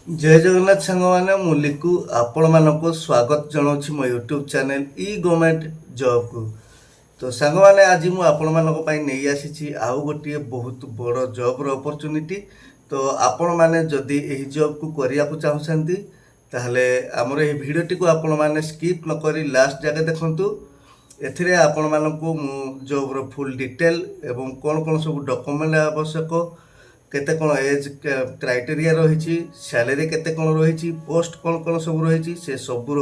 जय जगन्नाथ सांग मैंने मुलिकु आपण मानक स्वागत जनाऊँ मो यूट्यूब चैनल ई गवर्नमेंट जॉब को। तो सांग मैंने आज मुझे आपण मानक नहीं आसी आउ गोटे बहुत बड़ जॉब अपॉर्चुनिटी। तो आपण मैंने जदि यही जॉब को करने को चाहते ताहले आमर ये भिडटी को आपण मैंने स्किप न करी लास्ट जाके देखंतु। एथिरे आपण मानक जॉब फुल डिटेल एवं कौन कौन सब डॉक्यूमेंट आवश्यक केते कौन एज क्राइटेरिया रही सैलरी केते कौन रही पोस्ट कौन कौन सब रही से सबूर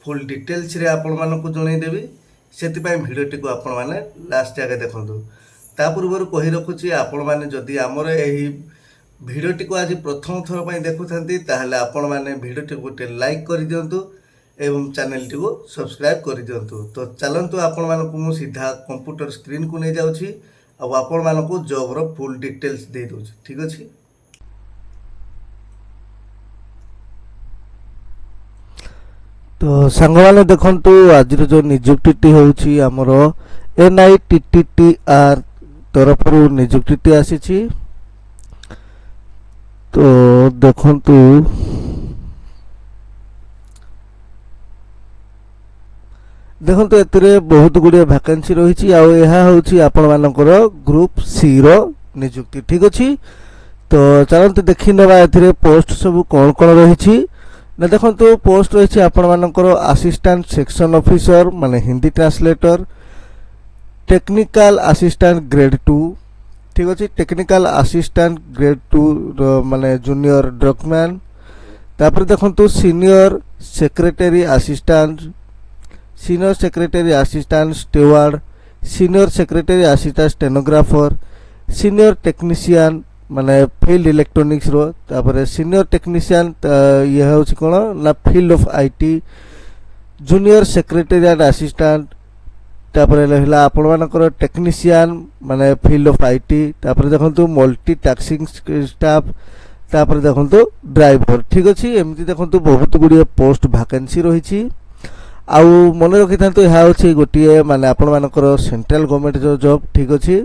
फुल डिटेल्स रे आपण मानक जनईदेवी से भिडटी को आपण मैंने लास्ट जाके देखूँ। ता पूर्व कही रखुची आपण मैंने जदि आमर यही भिडटी को आज प्रथम थर पर देखुं आपण मैंने भिडटी गोटे लाइक कर दिंतु एवं चैनल टी को सब्सक्राइब कर दिंतु। तो चलतु आपण मानक मु सीधा कंप्यूटर स्क्रीन को नहीं जाऊँगी अब आपण मानक जॉब रो फुल डिटेल्स दे दूँ। ठीक अच्छे तो सांग मैंने देखु आज जो निजुक्ति होउछि हमरो NITTTR तरफ निजुक्ति आसी। तो देखंतु देखंतु एतरे बहुत गुड़िया वैकेंसी रही आपण मानकर ग्रुप सी रो निजुक्ति। ठीक अच्छे तो चलते देखी नवा एथिरे पोस्ट सब कौन कौन रही ना। देखंतु पोस्ट रही आपण मानकर असिस्टेंट सेक्शन ऑफिसर माने Hindi translator, technical assistant grade 2। ठीक अच्छे टेक्निकल असिस्टेंट ग्रेड 2 माने जूनियर ड्रगमैन। तापर देखंतु senior secretary assistant, senior secretary assistant steward, senior secretary assistant stenographer, senior technician माने फील्ड इलेक्ट्रॉनिक्स रो। तापर सीनियर टेक्नीशियन यह होछि कोन ना field of IT, junior secretariat assistant. तापर रहला आपण मानकर टेक्नीशियन माने फील्ड ऑफ आईटी। तापर देखंतु मल्टी टास्किंग स्टाफ, तापर देखंतु ड्राइवर। ठीक अछि एमती देखंतु बहुत गुडिया पोस्ट वैकेंसी रही। आउ मन रखि था यह हूँ गोटे माने आपण मानकर सेंट्रल गवर्नमेंट जो जॉब। ठीक अच्छे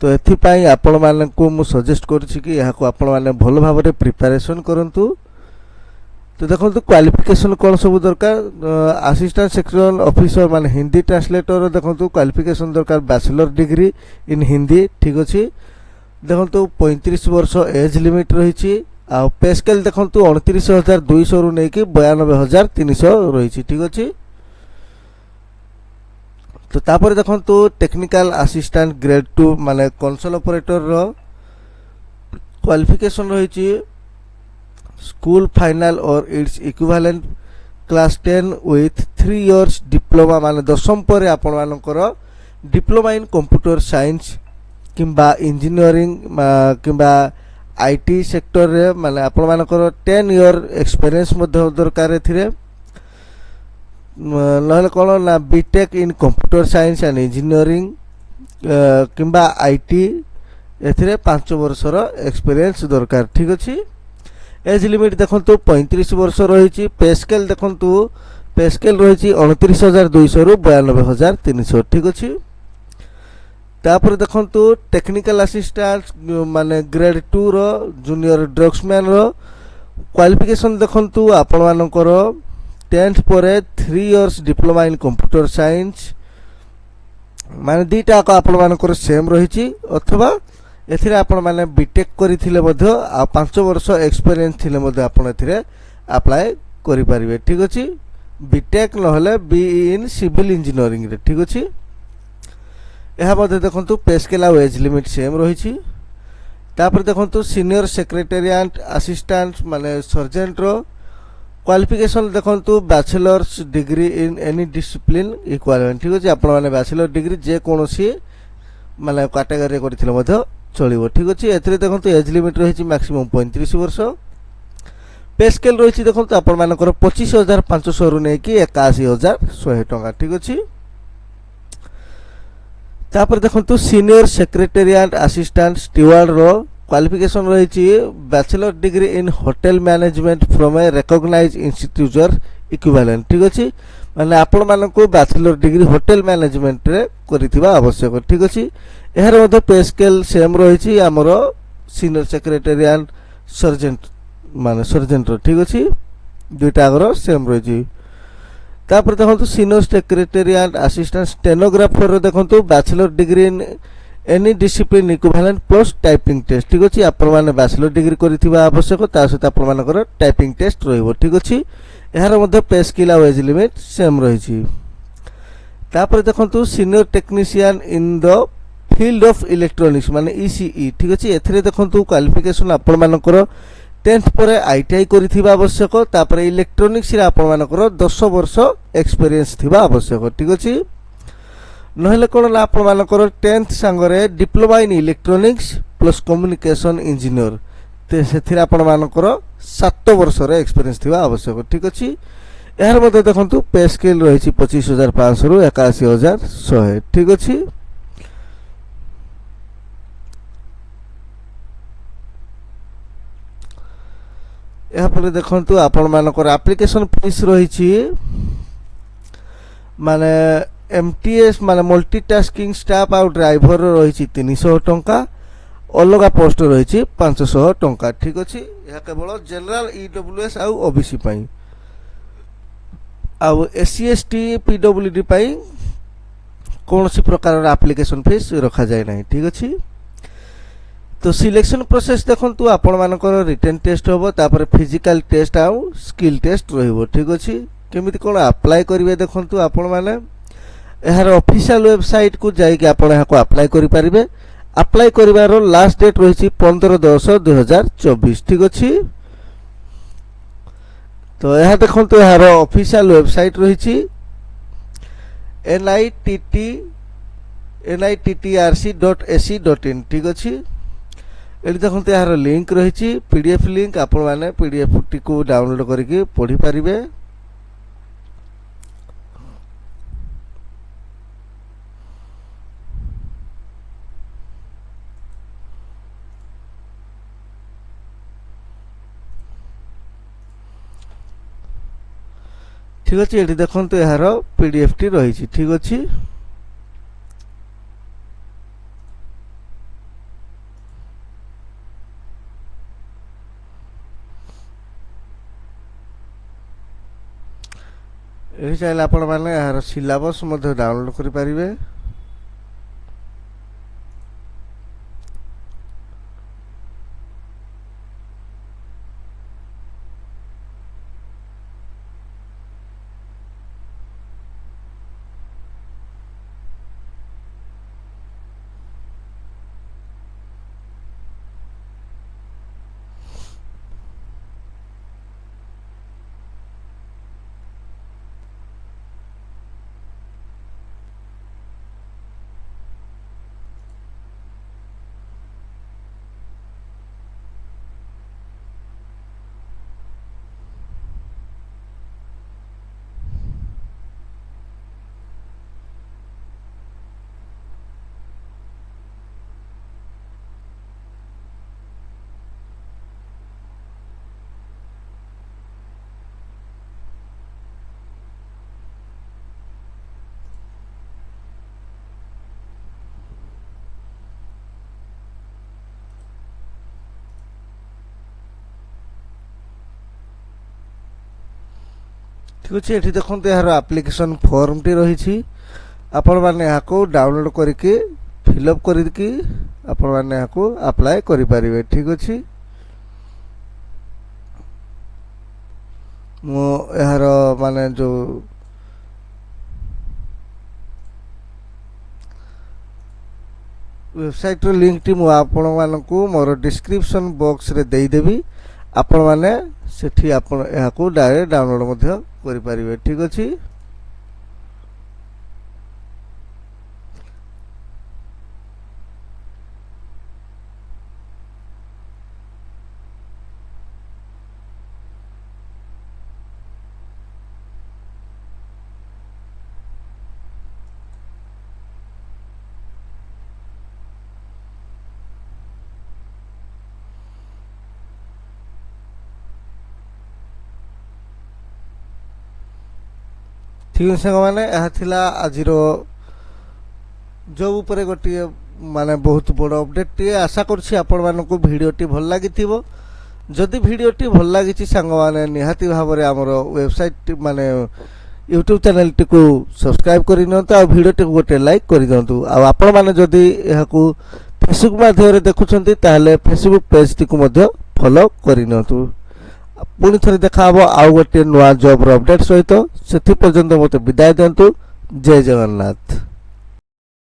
तो एथिपाई आपण मानक मु सजेस्ट करुच्ची कि यहाँ आपण माने भल भाव में प्रिपरेशन करंतु। तो देखो क्वालिफिकेशन कौन सब दरकार असिस्टेंट सेक्शन ऑफिसर माने हिंदी ट्रांसलेटर देखो क्वालिफिकेशन दरकार बैचलर डिग्री इन हिंदी। ठीक अच्छे देखो 35 वर्ष एज लिमिट रही। आ पे स्केल देखो 29,200 रु नहीं 92,300 रही। ठीक अच्छे तो तापर देखो टेक्निकल असिस्टेंट ग्रेड 2 माने कंसोल ऑपरेटर रो क्वालिफिकेशन रही स्कूल फाइनल और its equivalent class 10 with 3 years diploma माने 10म पर आपण मानकर डिप्लोमा इन कंप्यूटर साइंस किंबा इंजीनियरिंग किंबा आईटी सेक्टर रे माने आपण मानकर 10 इयर एक्सपीरियंस दरकार एथिरे नहले कौन ना BTech in computer science and engineering किंबा आईटी एथिरे 5 वर्षर एक्सपीरियंस दरकार। ठीक अच्छे एज लिमिट देखो 35 वर्ष रही। पे स्केल देखो पे स्केल रही 29,200 रु 92,300। ठीक अच्छे तापर देखो टेक्निकल असिस्टेंट माने ग्रेड 2 रो जूनियर ड्रग्समैन रो क्वालिफिकेशन देखो आपण मानकर 10th पर 3 years diploma in computer science माने दीटा आपण मानकर सेम रही। अथवा एथिरे आपण माने बीटेक करिथिले मध्य आ 5 वर्ष एक्सपीरियंस थिले मध्य आपण एथिरे अप्लाई करि परिबे। ठीक अछि बीटेक नहले बीई इन सिविल इंजीनियरिंग रे। ठीक अछि यह मध्य देखंतु पे स्केल आ एज लिमिट सेम रही। तापर देखंतु सीनियर सेक्रेटेरिएट असिस्टेंट माने सर्जेंट रो क्वालिफिकेशन देखंतु bachelors degree in any discipline equivalent. ठीक अछि आपण माने बैचलर डिग्री जे कोनोसी माने कैटेगरी करथिले मध्य चलिबो। ठीक अछि एथिरे देखंतु एज लिमिट रही मैक्सिमम 35 वर्ष। पे स्केल रही देखंतु आपण मानकर 25,500 रु नै 81,100 टका। ठीक अछि तापर देखंतु सीनियर सेक्रेटेरिएट असिस्टेंट स्टीवार्ड रो क्वालिफिकेशन रही bachelor degree in hotel management from a recognised institute equivalent. ठीक अछि माने आपण मानको बैचलर डिग्री होटल मैनेजमेंट रे करिथिबा आवश्यक। ठीक अछि एहर मध्य पे स्केल सेम रही आमर सीनियर सेक्रेटेरिएट सर्जेंट ମାନେ ସର୍ଜେଣ୍ଟର ଠିକ୍ ଅଛି ଦୁଇଟା ଆଗର ସେମ୍ ରହିଛି। ତାପରେ ଦେଖନ୍ତୁ senior secretary and assistant stenographer ଦେଖନ୍ତୁ bachelor degree in any discipline equivalent plus typing test ठीक अच्छे आपण बैचलर डिग्री करिथिबा आवश्यक ता सहित आपण टाइपिंग टेस्ट रहिबो ठीक अच्छे यार मध्य पे स्किल आउ एज लिमिट सेम रही। तापर देखंतु senior technician in the field of electronics माने ईसीई ठीक अच्छे एथिरे देखंतु क्वालिफिकेशन आपण मानकर 10th पर आईटीआई करिथिबा आवश्यक तापर इलेक्ट्रॉनिक्स रे आपण मानकर 10 वर्ष एक्सपीरियंस थिबा आवश्यक ठीक अच्छे नहले कौन ना आपण मानकर 10th सांगरे diploma in electronics plus communication engineer ते सेथिरे आपण मानकर 7 वर्ष रे एक्सपीरियंस थिबा आवश्यक ठीक अछि। यार मते देखंतु पे स्केल रहिछि 25,500 रु 81,100 ठीक अछि। यहाँ पर देखंतु आपण मानकर एप्लीकेशन फीस रहिछि माने एमटीएस माने मल्टीटास्किंग स्टाफ आउ ड्राइवर रही 300 टंका अलग पोस्ट रही 500 टंका ठीक अच्छे यह केवल जनरल ईडब्ल्यूएस आउ ओबीसी पाई आउ एससी एसटी पीडब्ल्यूडी पाई कौन सी प्रकार एप्लीकेशन फीस रखा जाए ना ठीक अच्छे। तो सिलेक्शन प्रोसेस देखंतु आपण मानकर रिटन टेस्ट होबो तापर फिजिकल टेस्ट आउ स्किल टेस्ट रहिबो ठीक अच्छे। केमिति कोन अप्लाई करिवे देखंतु आपण माने यार ऑफिशियल वेबसाइट को जाइए आप अप्लाई करें अप्लाई कर लास्ट डेट रही 15/10/2024 ठीक अच्छे। तो यह देखो तो यार ऑफिशियल वेबसाइट रही nittrc.ac.in ठीक अच्छे। ये देखो तो यार लिंक रही पीडीएफ लिंक आपण मैंने पीडीएफ टी को डाउनलोड करके पढ़ी पारिबे। ठीक अच्छे ये देखो तो यार पीडीएफ टी रही ठीक अच्छे। ये चाहिए आपण मैंने यार सिलेबस डाउनलोड करि पारिबे। ठीक अच्छे ये देखो यार एप्लिकेशन फॉर्म टी रही आपण मैंने यहाँ डाउनलोड करके फिलअप करके आपण मैंने यहाँ अप्लाई करें ठीक अच्छे। मो यार माने जो वेबसाइट रो लिंक टी मु आपण मानकु मोर डिस्क्रिप्शन बॉक्स रे देई देबी आपण माने सेठी आपण याकू डायरेक्ट डाउनलोड मध्य करि परिबे ठीक अछि। ठीक साग मैंने यह आज जॉब उपरे गोटे माने बहुत बड़ अपडेट टी आशा करूँ आपण मानक भिडियो टी भल लगी जदि भिडियोटी भल लगी सांग मैंने निहाती भाव में आमर वेबसाइट माने यूट्यूब चैनल टी को सब्सक्राइब कर भिडियो टी गोटे लाइक कर दिंतु आपण मैंने जदि फेसबुक माध्यम देखुं ताहले फेसबुक पेज टी को फॉलो कर पुणी थे देखा आउ गोटे नुआ जॉब अपडेट सहित से पर्यंत मत विदाय दिंतु जय जगन्नाथ।